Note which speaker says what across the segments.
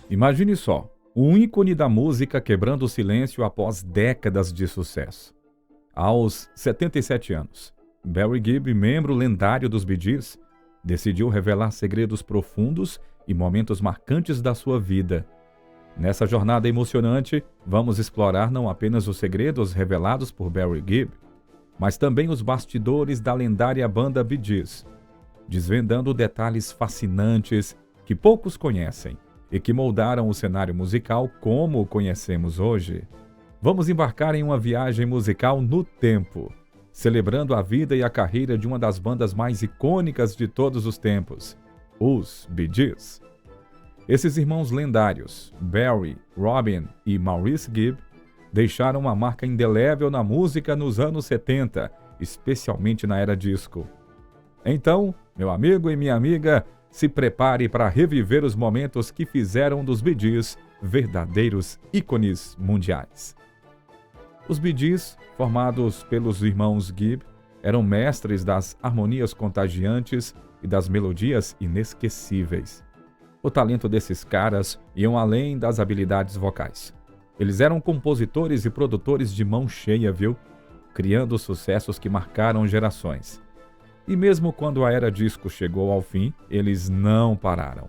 Speaker 1: Imagine só, um ícone da música quebrando o silêncio após décadas de sucesso. Aos 77 anos, Barry Gibb, membro lendário dos Bee Gees, decidiu revelar segredos profundos e momentos marcantes da sua vida. Nessa jornada emocionante, vamos explorar não apenas os segredos revelados por Barry Gibb, mas também os bastidores da lendária banda Bee Gees, desvendando detalhes fascinantes que poucos conhecem e que moldaram o cenário musical como o conhecemos hoje. Vamos embarcar em uma viagem musical no tempo, celebrando a vida e a carreira de uma das bandas mais icônicas de todos os tempos, os Bee Gees. Esses irmãos lendários, Barry, Robin e Maurice Gibb, deixaram uma marca indelével na música nos anos 70, especialmente na era disco. Então, meu amigo e minha amiga, se prepare para reviver os momentos que fizeram dos Bee Gees verdadeiros ícones mundiais. Os Bee Gees, formados pelos irmãos Gibb, eram mestres das harmonias contagiantes e das melodias inesquecíveis. O talento desses caras iam além das habilidades vocais. Eles eram compositores e produtores de mão cheia, viu? Criando sucessos que marcaram gerações. E mesmo quando a era disco chegou ao fim, eles não pararam.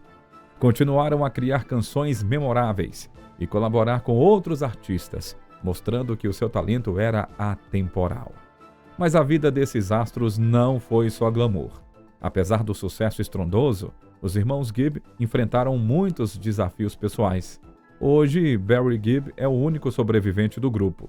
Speaker 1: Continuaram a criar canções memoráveis e colaborar com outros artistas, mostrando que o seu talento era atemporal. Mas a vida desses astros não foi só glamour. Apesar do sucesso estrondoso, os irmãos Gibb enfrentaram muitos desafios pessoais. Hoje, Barry Gibb é o único sobrevivente do grupo.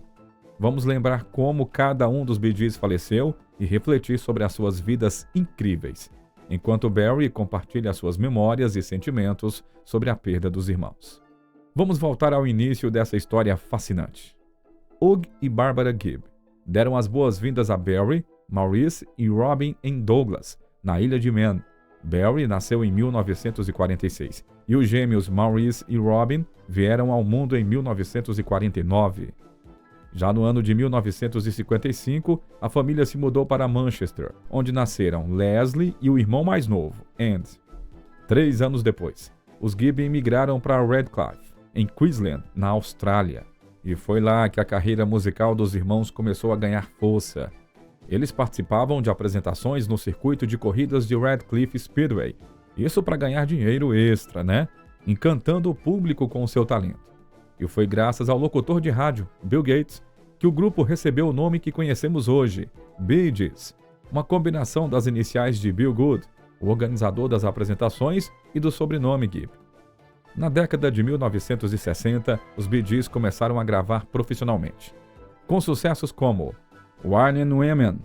Speaker 1: Vamos lembrar como cada um dos Bee Gees faleceu e refletir sobre as suas vidas incríveis, enquanto Barry compartilha suas memórias e sentimentos sobre a perda dos irmãos. Vamos voltar ao início dessa história fascinante. Hugh e Barbara Gibb deram as boas-vindas a Barry, Maurice e Robin em Douglas, na Ilha de Man. Barry nasceu em 1946 e os gêmeos Maurice e Robin vieram ao mundo em 1949. Já no ano de 1955, a família se mudou para Manchester, onde nasceram Leslie e o irmão mais novo, Andy. 3 anos depois, os Gibb emigraram para Redcliffe, em Queensland, na Austrália. E foi lá que a carreira musical dos irmãos começou a ganhar força. Eles participavam de apresentações no circuito de corridas de Redcliffe Speedway. Isso para ganhar dinheiro extra, né? Encantando o público com o seu talento. E foi graças ao locutor de rádio, Bill Gates, que o grupo recebeu o nome que conhecemos hoje, Bee Gees, uma combinação das iniciais de Bill Good, o organizador das apresentações, e do sobrenome Gibb. Na década de 1960, os Bee Gees começaram a gravar profissionalmente, com sucessos como Wine and Women,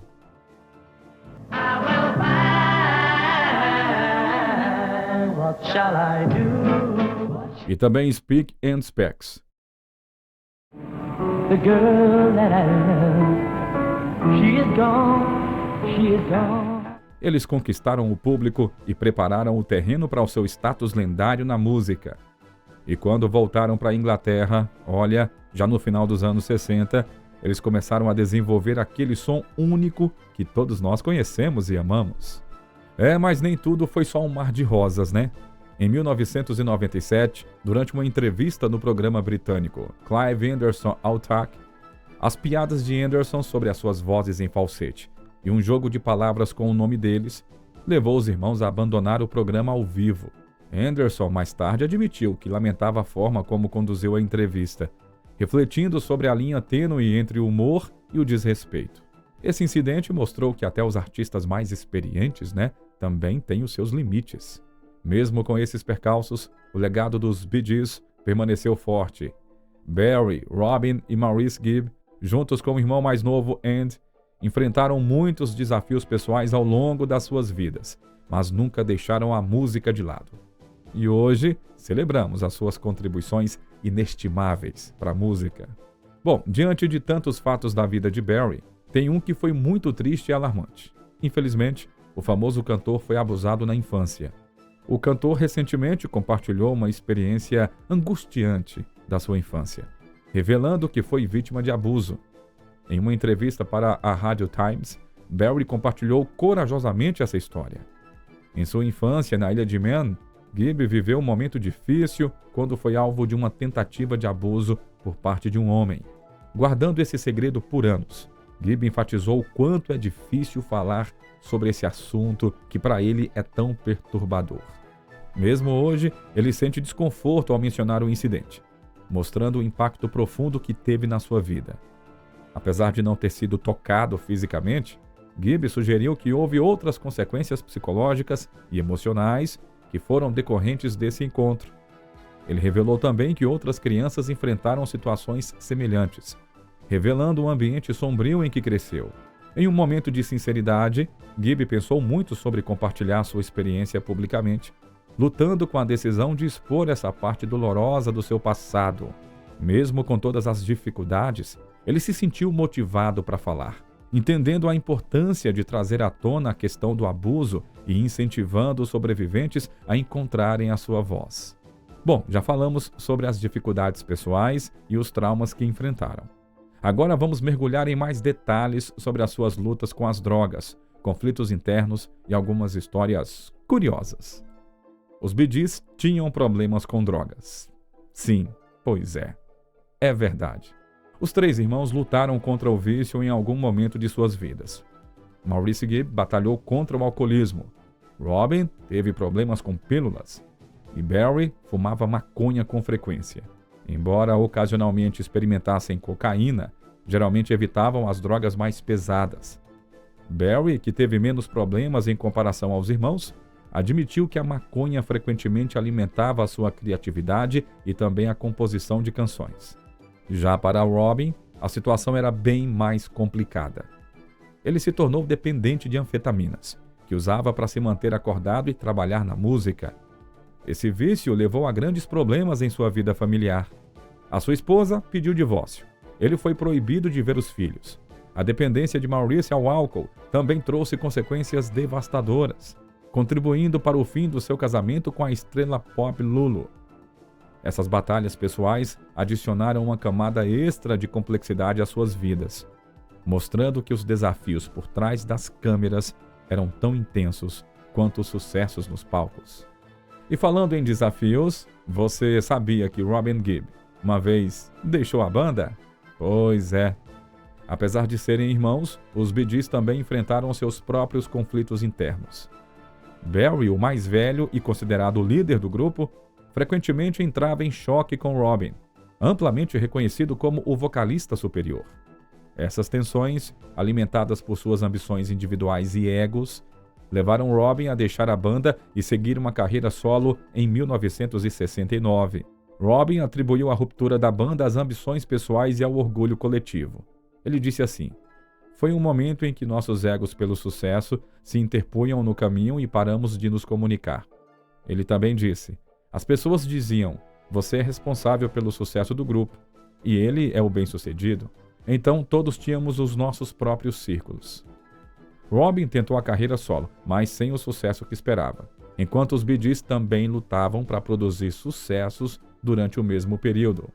Speaker 2: What shall I do?
Speaker 1: e também Speak and Specs.
Speaker 2: The girl that I love, she is gone, she is gone.
Speaker 1: Eles conquistaram o público e prepararam o terreno para o seu status lendário na música. E quando voltaram para a Inglaterra, olha, já no final dos anos 60, eles começaram a desenvolver aquele som único que todos nós conhecemos e amamos. Mas nem tudo foi só um mar de rosas, né? Em 1997, durante uma entrevista no programa britânico Clive Anderson All Talk, as piadas de Anderson sobre as suas vozes em falsete e um jogo de palavras com o nome deles levou os irmãos a abandonar o programa ao vivo. Anderson mais tarde admitiu que lamentava a forma como conduziu a entrevista, refletindo sobre a linha tênue entre o humor e o desrespeito. Esse incidente mostrou que até os artistas mais experientes, também têm os seus limites. Mesmo com esses percalços, o legado dos Bee Gees permaneceu forte. Barry, Robin e Maurice Gibb, juntos com o irmão mais novo, Andy, enfrentaram muitos desafios pessoais ao longo das suas vidas, mas nunca deixaram a música de lado. E hoje, celebramos as suas contribuições inestimáveis para a música. Bom, diante de tantos fatos da vida de Barry, tem um que foi muito triste e alarmante. Infelizmente, o famoso cantor foi abusado na infância. O cantor recentemente compartilhou uma experiência angustiante da sua infância, revelando que foi vítima de abuso. Em uma entrevista para a Radio Times, Barry compartilhou corajosamente essa história. Em sua infância na Ilha de Man, Gibb viveu um momento difícil quando foi alvo de uma tentativa de abuso por parte de um homem. Guardando esse segredo por anos, Gibb enfatizou o quanto é difícil falar sobre esse assunto que para ele é tão perturbador. Mesmo hoje, ele sente desconforto ao mencionar o incidente, mostrando o impacto profundo que teve na sua vida. Apesar de não ter sido tocado fisicamente, Gibb sugeriu que houve outras consequências psicológicas e emocionais que foram decorrentes desse encontro. Ele revelou também que outras crianças enfrentaram situações semelhantes, revelando um ambiente sombrio em que cresceu. Em um momento de sinceridade, Gibb pensou muito sobre compartilhar sua experiência publicamente, lutando com a decisão de expor essa parte dolorosa do seu passado. Mesmo com todas as dificuldades, ele se sentiu motivado para falar, entendendo a importância de trazer à tona a questão do abuso e incentivando os sobreviventes a encontrarem a sua voz. Bom, já falamos sobre as dificuldades pessoais e os traumas que enfrentaram. Agora vamos mergulhar em mais detalhes sobre as suas lutas com as drogas, conflitos internos e algumas histórias curiosas. Os Bee Gees tinham problemas com drogas. Sim, pois é. É verdade. Os três irmãos lutaram contra o vício em algum momento de suas vidas. Maurice Gibb batalhou contra o alcoolismo. Robin teve problemas com pílulas. E Barry fumava maconha com frequência. Embora ocasionalmente experimentassem cocaína, geralmente evitavam as drogas mais pesadas. Barry, que teve menos problemas em comparação aos irmãos, admitiu que a maconha frequentemente alimentava a sua criatividade e também a composição de canções. Já para Robin, a situação era bem mais complicada. Ele se tornou dependente de anfetaminas, que usava para se manter acordado e trabalhar na música. Esse vício levou a grandes problemas em sua vida familiar. A sua esposa pediu divórcio. Ele foi proibido de ver os filhos. A dependência de Maurice ao álcool também trouxe consequências devastadoras, contribuindo para o fim do seu casamento com a estrela pop Lulu. Essas batalhas pessoais adicionaram uma camada extra de complexidade às suas vidas, mostrando que os desafios por trás das câmeras eram tão intensos quanto os sucessos nos palcos. E falando em desafios, você sabia que Robin Gibb uma vez deixou a banda? Pois é. Apesar de serem irmãos, os Bee Gees também enfrentaram seus próprios conflitos internos. Barry, o mais velho e considerado o líder do grupo, frequentemente entrava em choque com Robin, amplamente reconhecido como o vocalista superior. Essas tensões, alimentadas por suas ambições individuais e egos, levaram Robin a deixar a banda e seguir uma carreira solo em 1969. Robin atribuiu a ruptura da banda às ambições pessoais e ao orgulho coletivo. Ele disse assim: "Foi um momento em que nossos egos pelo sucesso se interpunham no caminho e paramos de nos comunicar." Ele também disse: "As pessoas diziam, você é responsável pelo sucesso do grupo, e ele é o bem-sucedido. Então todos tínhamos os nossos próprios círculos." Robin tentou a carreira solo, mas sem o sucesso que esperava, enquanto os Bee Gees também lutavam para produzir sucessos durante o mesmo período.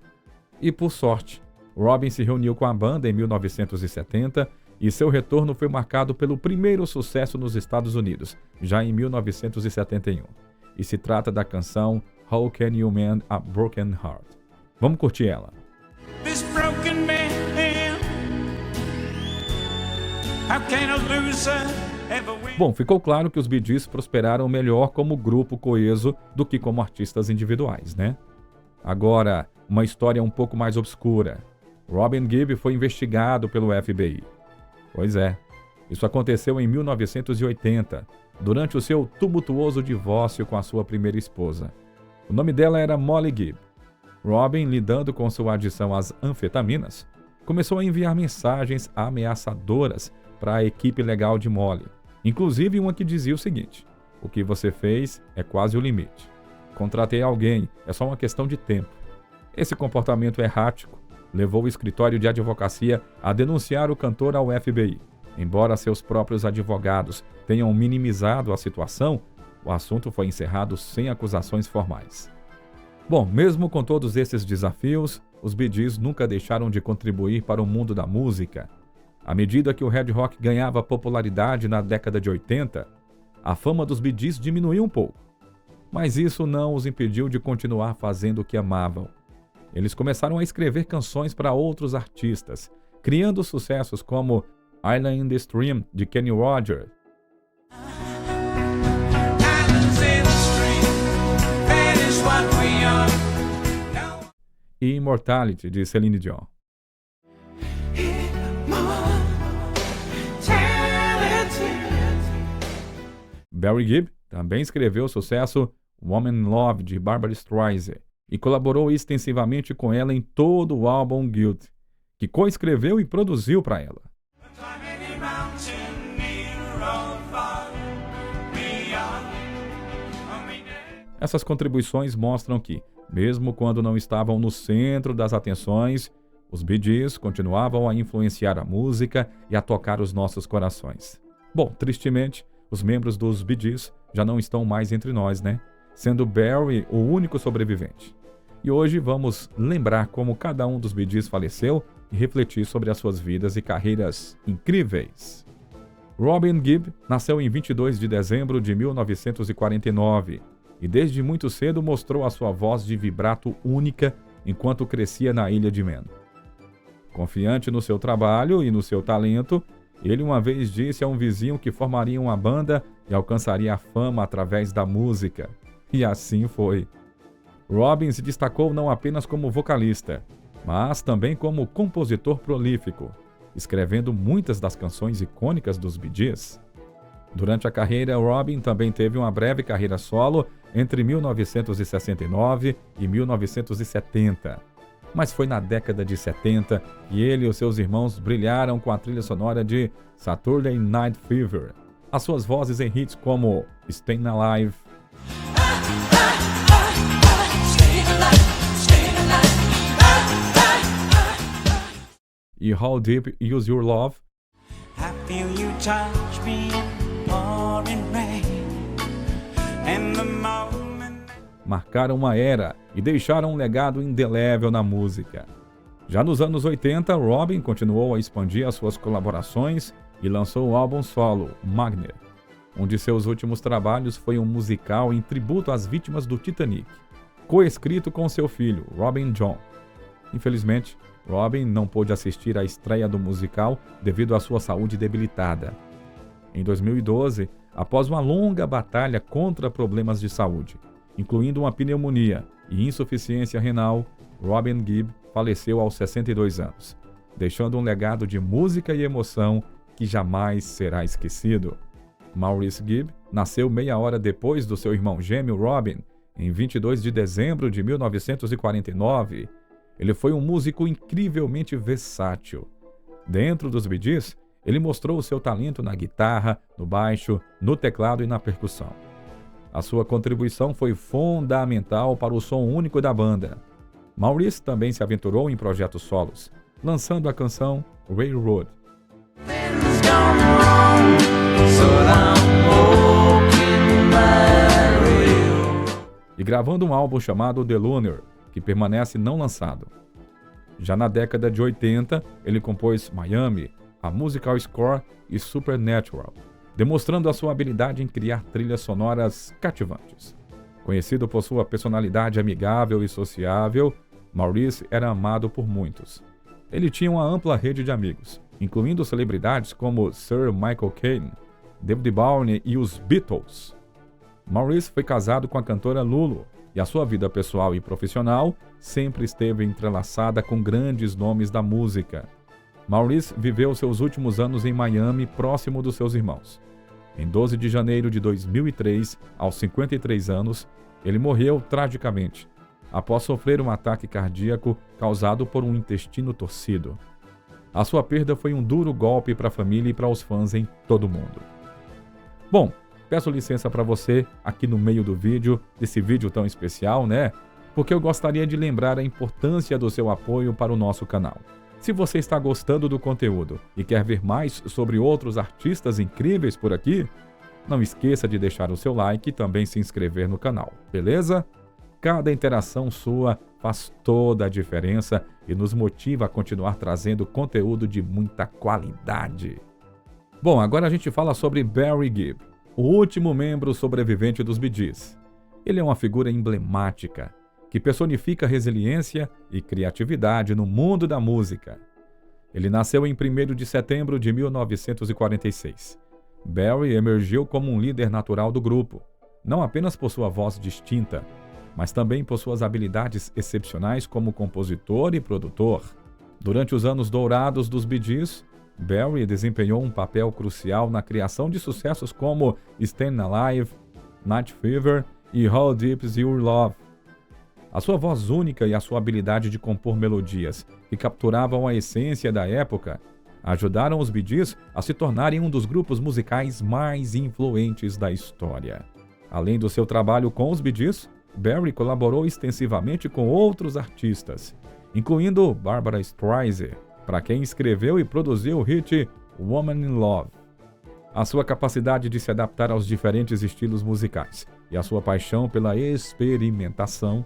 Speaker 1: E por sorte, Robin se reuniu com a banda em 1970 e seu retorno foi marcado pelo primeiro sucesso nos Estados Unidos, já em 1971. E se trata da canção How Can You Mend a Broken Heart? Vamos curtir ela.
Speaker 3: This broken man, how can a loser ever win?
Speaker 1: Bom, ficou claro que os Bee Gees prosperaram melhor como grupo coeso do que como artistas individuais, né? Agora, uma história um pouco mais obscura. Robin Gibb foi investigado pelo FBI. Pois é, isso aconteceu em 1980, durante o seu tumultuoso divórcio com a sua primeira esposa. O nome dela era Molly Gibb. Robin, lidando com sua adição às anfetaminas, começou a enviar mensagens ameaçadoras para a equipe legal de Molly, inclusive uma que dizia o seguinte: "O que você fez é quase o limite. Contratei alguém, é só uma questão de tempo." Esse comportamento errático levou o escritório de advocacia a denunciar o cantor ao FBI. Embora seus próprios advogados tenham minimizado a situação, o assunto foi encerrado sem acusações formais. Bom, mesmo com todos esses desafios, os Bee Gees nunca deixaram de contribuir para o mundo da música. À medida que o Red Rock ganhava popularidade na década de 80, a fama dos Bee Gees diminuiu um pouco. Mas isso não os impediu de continuar fazendo o que amavam. Eles começaram a escrever canções para outros artistas, criando sucessos como Island in the Stream, de Kenny Rogers, e Immortality, de Celine Dion. Barry Gibb também escreveu o sucesso Woman in Love, de Barbra Streisand, e colaborou extensivamente com ela em todo o álbum Guilt, que coescreveu e produziu para ela. Essas contribuições mostram que, mesmo quando não estavam no centro das atenções, os Bee Gees continuavam a influenciar a música e a tocar os nossos corações. Bom, tristemente, os membros dos Bee Gees já não estão mais entre nós, né? Sendo Barry o único sobrevivente. E hoje vamos lembrar como cada um dos Bee Gees faleceu e refletir sobre as suas vidas e carreiras incríveis. Robin Gibb nasceu em 22 de dezembro de 1949 e desde muito cedo mostrou a sua voz de vibrato única enquanto crescia na Ilha de Man. Confiante no seu trabalho e no seu talento, ele uma vez disse a um vizinho que formaria uma banda e alcançaria a fama através da música. E assim foi. Robin se destacou não apenas como vocalista, mas também como compositor prolífico, escrevendo muitas das canções icônicas dos Bee Gees. Durante a carreira, Robin também teve uma breve carreira solo entre 1969 e 1970. Mas foi na década de 70 que ele e os seus irmãos brilharam com a trilha sonora de Saturday Night Fever. As suas vozes em hits como Stayin' Alive, e How Deep Is Your Love
Speaker 3: I feel you touch me in pouring rain, and the moment
Speaker 1: marcaram uma era e deixaram um legado indelével na música. Já nos anos 80, Robin continuou a expandir as suas colaborações e lançou o álbum solo, Magnet. Um de seus últimos trabalhos foi um musical em tributo às vítimas do Titanic, coescrito com seu filho, Robin John. Infelizmente, Robin não pôde assistir à estreia do musical devido à sua saúde debilitada. Em 2012, após uma longa batalha contra problemas de saúde, incluindo uma pneumonia e insuficiência renal, Robin Gibb faleceu aos 62 anos, deixando um legado de música e emoção que jamais será esquecido. Maurice Gibb nasceu meia hora depois do seu irmão gêmeo Robin, em 22 de dezembro de 1949. Ele foi um músico incrivelmente versátil. Dentro dos Bee Gees, ele mostrou o seu talento na guitarra, no baixo, no teclado e na percussão. A sua contribuição foi fundamental para o som único da banda. Maurice também se aventurou em projetos solos, lançando a canção Railroad. E gravando um álbum chamado The Lunar, que permanece não lançado. Já na década de 80, ele compôs Miami, a Musical Score e Supernatural, demonstrando a sua habilidade em criar trilhas sonoras cativantes. Conhecido por sua personalidade amigável e sociável, Maurice era amado por muitos. Ele tinha uma ampla rede de amigos, incluindo celebridades como Sir Michael Caine, David Bowie e os Beatles. Maurice foi casado com a cantora Lulu, e a sua vida pessoal e profissional sempre esteve entrelaçada com grandes nomes da música. Maurice viveu seus últimos anos em Miami, próximo dos seus irmãos. Em 12 de janeiro de 2003, aos 53 anos, ele morreu tragicamente, após sofrer um ataque cardíaco causado por um intestino torcido. A sua perda foi um duro golpe para a família e para os fãs em todo o mundo. Bom, peço licença para você aqui no meio do vídeo, desse vídeo tão especial, né? Porque eu gostaria de lembrar a importância do seu apoio para o nosso canal. Se você está gostando do conteúdo e quer ver mais sobre outros artistas incríveis por aqui, não esqueça de deixar o seu like e também se inscrever no canal, beleza? Cada interação sua faz toda a diferença e nos motiva a continuar trazendo conteúdo de muita qualidade. Bom, agora a gente fala sobre Barry Gibb, o último membro sobrevivente dos Bee Gees. Ele é uma figura emblemática, que personifica resiliência e criatividade no mundo da música. Ele nasceu em 1º de setembro de 1946. Barry emergiu como um líder natural do grupo, não apenas por sua voz distinta, mas também por suas habilidades excepcionais como compositor e produtor. Durante os anos dourados dos Bee Gees, Barry desempenhou um papel crucial na criação de sucessos como Stayin' Alive, Night Fever e How Deep Is Your Love. A sua voz única e a sua habilidade de compor melodias que capturavam a essência da época ajudaram os Bee Gees a se tornarem um dos grupos musicais mais influentes da história. Além do seu trabalho com os Bee Gees, Barry colaborou extensivamente com outros artistas, incluindo Barbra Streisand, para quem escreveu e produziu o hit Woman in Love. A sua capacidade de se adaptar aos diferentes estilos musicais e a sua paixão pela experimentação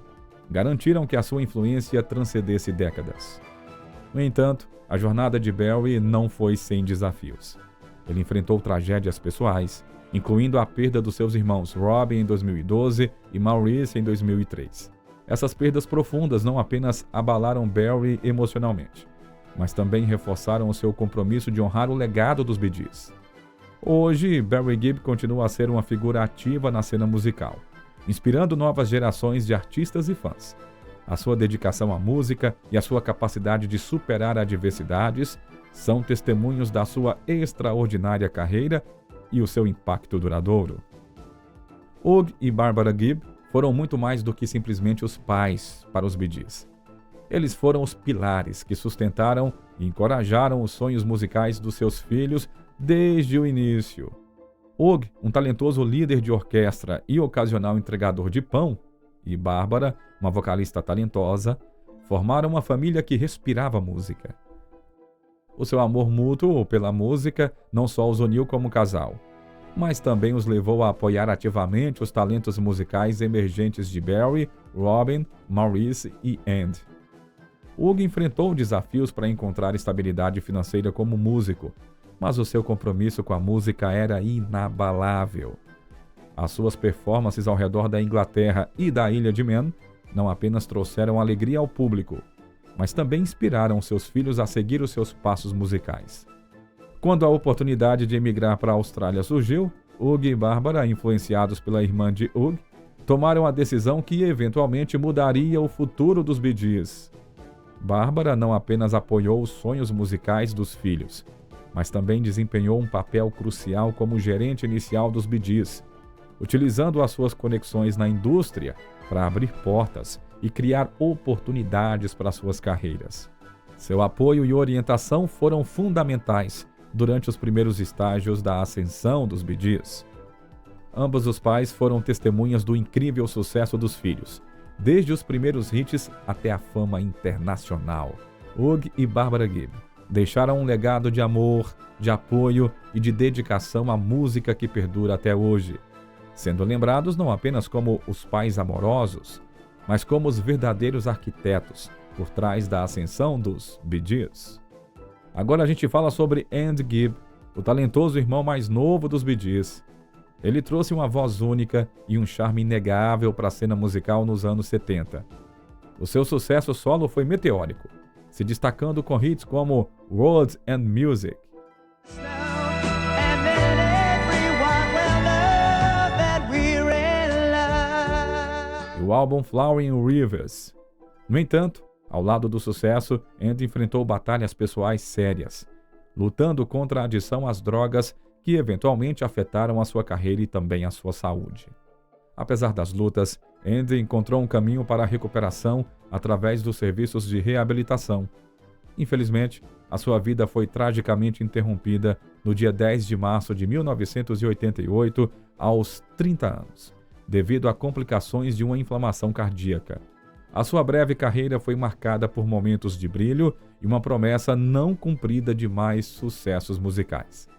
Speaker 1: garantiram que a sua influência transcendesse décadas. No entanto, a jornada de Barry não foi sem desafios. Ele enfrentou tragédias pessoais, incluindo a perda dos seus irmãos Robin em 2012 e Maurice em 2003. Essas perdas profundas não apenas abalaram Barry emocionalmente, mas também reforçaram o seu compromisso de honrar o legado dos Bee Gees. Hoje, Barry Gibb continua a ser uma figura ativa na cena musical, inspirando novas gerações de artistas e fãs. A sua dedicação à música e a sua capacidade de superar adversidades são testemunhos da sua extraordinária carreira e o seu impacto duradouro. Hugh e Barbara Gibb foram muito mais do que simplesmente os pais para os Bee Gees. Eles foram os pilares que sustentaram e encorajaram os sonhos musicais dos seus filhos desde o início. Hugh, um talentoso líder de orquestra e ocasional entregador de pão, e Barbara, uma vocalista talentosa, formaram uma família que respirava música. O seu amor mútuo pela música não só os uniu como casal, mas também os levou a apoiar ativamente os talentos musicais emergentes de Barry, Robin, Maurice e Andy. Hugh enfrentou desafios para encontrar estabilidade financeira como músico, mas o seu compromisso com a música era inabalável. As suas performances ao redor da Inglaterra e da Ilha de Man não apenas trouxeram alegria ao público, mas também inspiraram seus filhos a seguir os seus passos musicais. Quando a oportunidade de emigrar para a Austrália surgiu, Hugh e Barbara, influenciados pela irmã de Hugh, tomaram a decisão que eventualmente mudaria o futuro dos Bee Gees. Barbara não apenas apoiou os sonhos musicais dos filhos, mas também desempenhou um papel crucial como gerente inicial dos Bee Gees, utilizando as suas conexões na indústria para abrir portas e criar oportunidades para suas carreiras. Seu apoio e orientação foram fundamentais durante os primeiros estágios da ascensão dos Bee Gees. Ambos os pais foram testemunhas do incrível sucesso dos filhos, desde os primeiros hits até a fama internacional. Hugh e Barbara Gibb deixaram um legado de amor, de apoio e de dedicação à música que perdura até hoje, sendo lembrados não apenas como os pais amorosos, mas como os verdadeiros arquitetos por trás da ascensão dos Bee Gees. Agora a gente fala sobre Andy Gibb, o talentoso irmão mais novo dos Bee Gees. Ele trouxe uma voz única e um charme inegável para a cena musical nos anos 70. O seu sucesso solo foi meteórico, se destacando com hits como Words and Music. E o álbum Flowering Rivers. No entanto, ao lado do sucesso, Andy enfrentou batalhas pessoais sérias, lutando contra a adição às drogas que eventualmente afetaram a sua carreira e também a sua saúde. Apesar das lutas, Andy encontrou um caminho para a recuperação através dos serviços de reabilitação. Infelizmente, a sua vida foi tragicamente interrompida no dia 10 de março de 1988, aos 30 anos, devido a complicações de uma inflamação cardíaca. A sua breve carreira foi marcada por momentos de brilho e uma promessa não cumprida de mais sucessos musicais.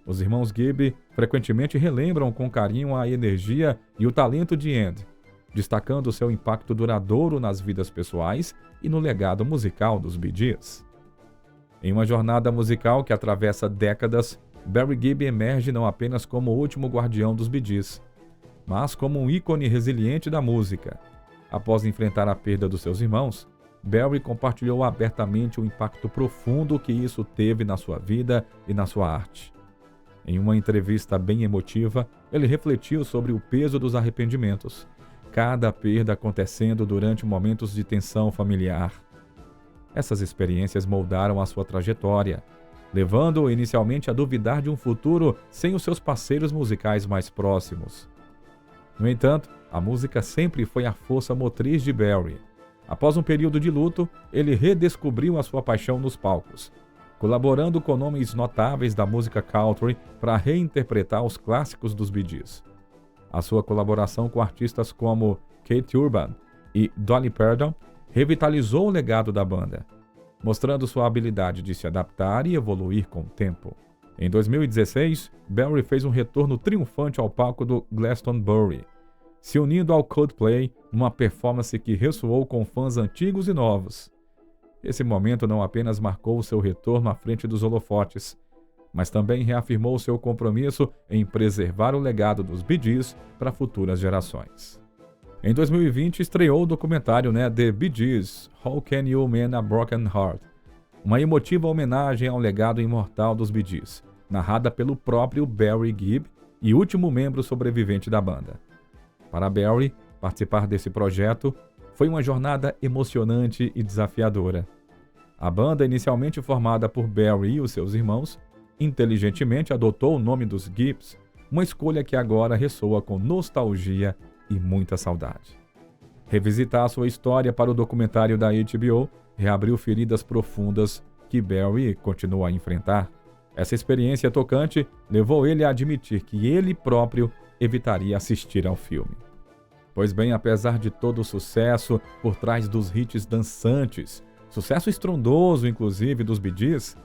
Speaker 1: Os irmãos Gibb frequentemente relembram com carinho a energia e o talento de Andy, destacando seu impacto duradouro nas vidas pessoais e no legado musical dos Bee Gees. Em uma jornada musical que atravessa décadas, Barry Gibb emerge não apenas como o último guardião dos Bee Gees, mas como um ícone resiliente da música. Após enfrentar a perda dos seus irmãos, Barry compartilhou abertamente o impacto profundo que isso teve na sua vida e na sua arte. Em uma entrevista bem emotiva, ele refletiu sobre o peso dos arrependimentos, cada perda acontecendo durante momentos de tensão familiar. Essas experiências moldaram a sua trajetória, levando-o inicialmente a duvidar de um futuro sem os seus parceiros musicais mais próximos. No entanto, a música sempre foi a força motriz de Barry. Após um período de luto, ele redescobriu a sua paixão nos palcos, colaborando com nomes notáveis da música country para reinterpretar os clássicos dos Bee Gees. A sua colaboração com artistas como Keith Urban e Dolly Parton revitalizou o legado da banda, mostrando sua habilidade de se adaptar e evoluir com o tempo. Em 2016, Barry fez um retorno triunfante ao palco do Glastonbury, se unindo ao Coldplay numa performance que ressoou com fãs antigos e novos. Esse momento não apenas marcou o seu retorno à frente dos holofotes, mas também reafirmou seu compromisso em preservar o legado dos Bee Gees para futuras gerações. Em 2020, estreou o documentário The Bee Gees, How Can You Mend a Broken Heart?, uma emotiva homenagem ao legado imortal dos Bee Gees, narrada pelo próprio Barry Gibb e último membro sobrevivente da banda. Para Barry, participar desse projeto foi uma jornada emocionante e desafiadora. A banda, inicialmente formada por Barry e os seus irmãos, inteligentemente adotou o nome dos Gibbs, uma escolha que agora ressoa com nostalgia e muita saudade. Revisitar sua história para o documentário da HBO reabriu feridas profundas que Barry continua a enfrentar. Essa experiência tocante levou ele a admitir que ele próprio evitaria assistir ao filme. Pois bem, apesar de todo o sucesso por trás dos hits dançantes, sucesso estrondoso inclusive dos Bee Gees,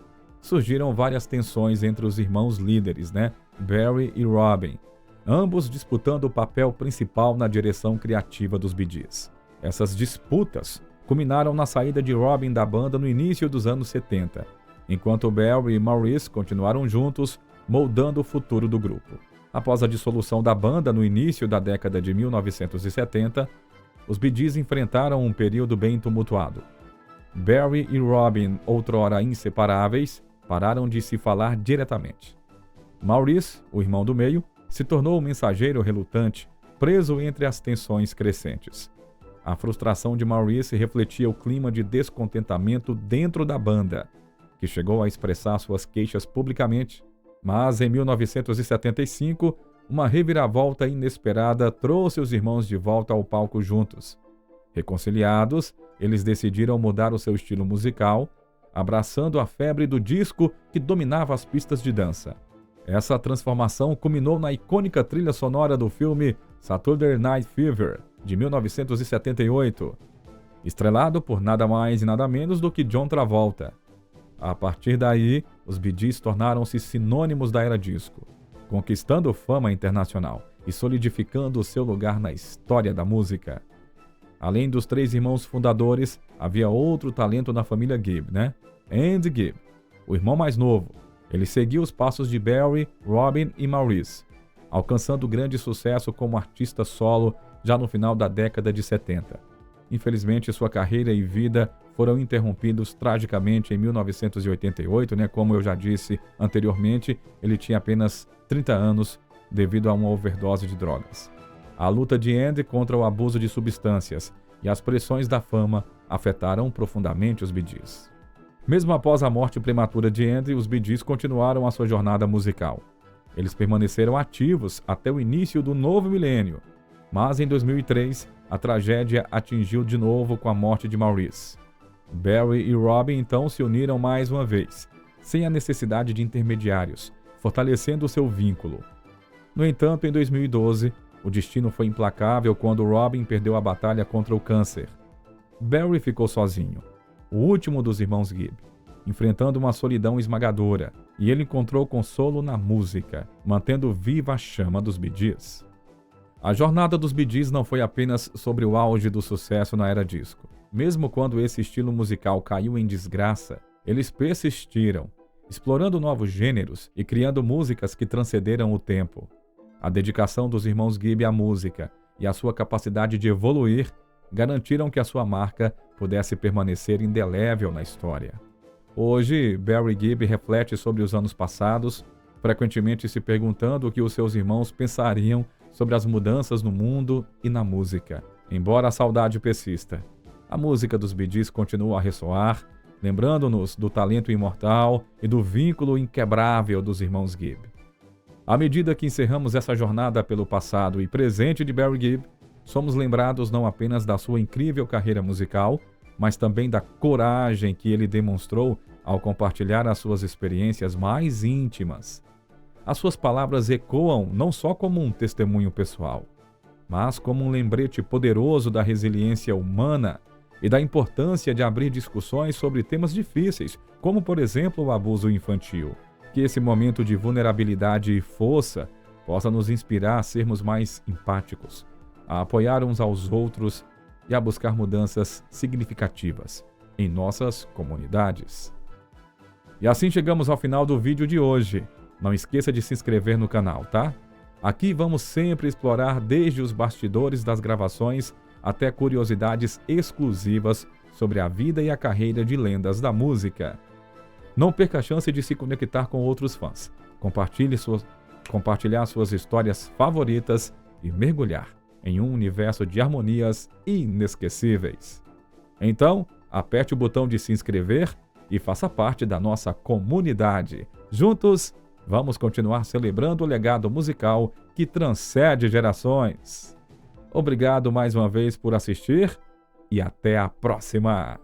Speaker 1: surgiram várias tensões entre os irmãos líderes, Barry e Robin, ambos disputando o papel principal na direção criativa dos Bee Gees. Essas disputas culminaram na saída de Robin da banda no início dos anos 70, enquanto Barry e Maurice continuaram juntos, moldando o futuro do grupo. Após a dissolução da banda no início da década de 1970, os Bee Gees enfrentaram um período bem tumultuado. Barry e Robin, outrora inseparáveis, pararam de se falar diretamente. Maurice, o irmão do meio, se tornou um mensageiro relutante, preso entre as tensões crescentes. A frustração de Maurice refletia o clima de descontentamento dentro da banda, que chegou a expressar suas queixas publicamente. Mas em 1975, uma reviravolta inesperada trouxe os irmãos de volta ao palco juntos. Reconciliados, eles decidiram mudar o seu estilo musical, abraçando a febre do disco que dominava as pistas de dança. Essa transformação culminou na icônica trilha sonora do filme Saturday Night Fever, de 1978, estrelado por nada mais e nada menos do que John Travolta. A partir daí, os Bee Gees tornaram-se sinônimos da era disco, conquistando fama internacional e solidificando o seu lugar na história da música. Além dos três irmãos fundadores, havia outro talento na família Gibb, Andy Gibb, o irmão mais novo. Ele seguiu os passos de Barry, Robin e Maurice, alcançando grande sucesso como artista solo já no final da década de 70. Infelizmente, sua carreira e vida foram interrompidos tragicamente em 1988, como eu já disse anteriormente, ele tinha apenas 30 anos devido a uma overdose de drogas. A luta de Andy contra o abuso de substâncias e as pressões da fama afetaram profundamente os Bee Gees. Mesmo após a morte prematura de Andy, os Bee Gees continuaram a sua jornada musical. Eles permaneceram ativos até o início do novo milênio, mas em 2003, a tragédia atingiu de novo com a morte de Maurice. Barry e Robin então se uniram mais uma vez, sem a necessidade de intermediários, fortalecendo seu vínculo. No entanto, em 2012, o destino foi implacável quando Robin perdeu a batalha contra o câncer. Barry ficou sozinho, o último dos irmãos Gibb, enfrentando uma solidão esmagadora, e ele encontrou consolo na música, mantendo viva a chama dos Bee Gees. A jornada dos Bee Gees não foi apenas sobre o auge do sucesso na era disco. Mesmo quando esse estilo musical caiu em desgraça, eles persistiram, explorando novos gêneros e criando músicas que transcenderam o tempo. A dedicação dos irmãos Gibb à música e a sua capacidade de evoluir garantiram que a sua marca pudesse permanecer indelével na história. Hoje, Barry Gibb reflete sobre os anos passados, frequentemente se perguntando o que os seus irmãos pensariam sobre as mudanças no mundo e na música. Embora a saudade persista, a música dos Bee Gees continua a ressoar, lembrando-nos do talento imortal e do vínculo inquebrável dos irmãos Gibb. À medida que encerramos essa jornada pelo passado e presente de Barry Gibb, somos lembrados não apenas da sua incrível carreira musical, mas também da coragem que ele demonstrou ao compartilhar as suas experiências mais íntimas. As suas palavras ecoam não só como um testemunho pessoal, mas como um lembrete poderoso da resiliência humana e da importância de abrir discussões sobre temas difíceis, como, por exemplo, o abuso infantil. Que esse momento de vulnerabilidade e força possa nos inspirar a sermos mais empáticos, a apoiar uns aos outros e a buscar mudanças significativas em nossas comunidades. E assim chegamos ao final do vídeo de hoje. Não esqueça de se inscrever no canal, tá? Aqui vamos sempre explorar desde os bastidores das gravações até curiosidades exclusivas sobre a vida e a carreira de lendas da música. Não perca a chance de se conectar com outros fãs, compartilhar suas histórias favoritas e mergulhar em um universo de harmonias inesquecíveis. Então, aperte o botão de se inscrever e faça parte da nossa comunidade. Juntos, vamos continuar celebrando o legado musical que transcende gerações. Obrigado mais uma vez por assistir e até a próxima!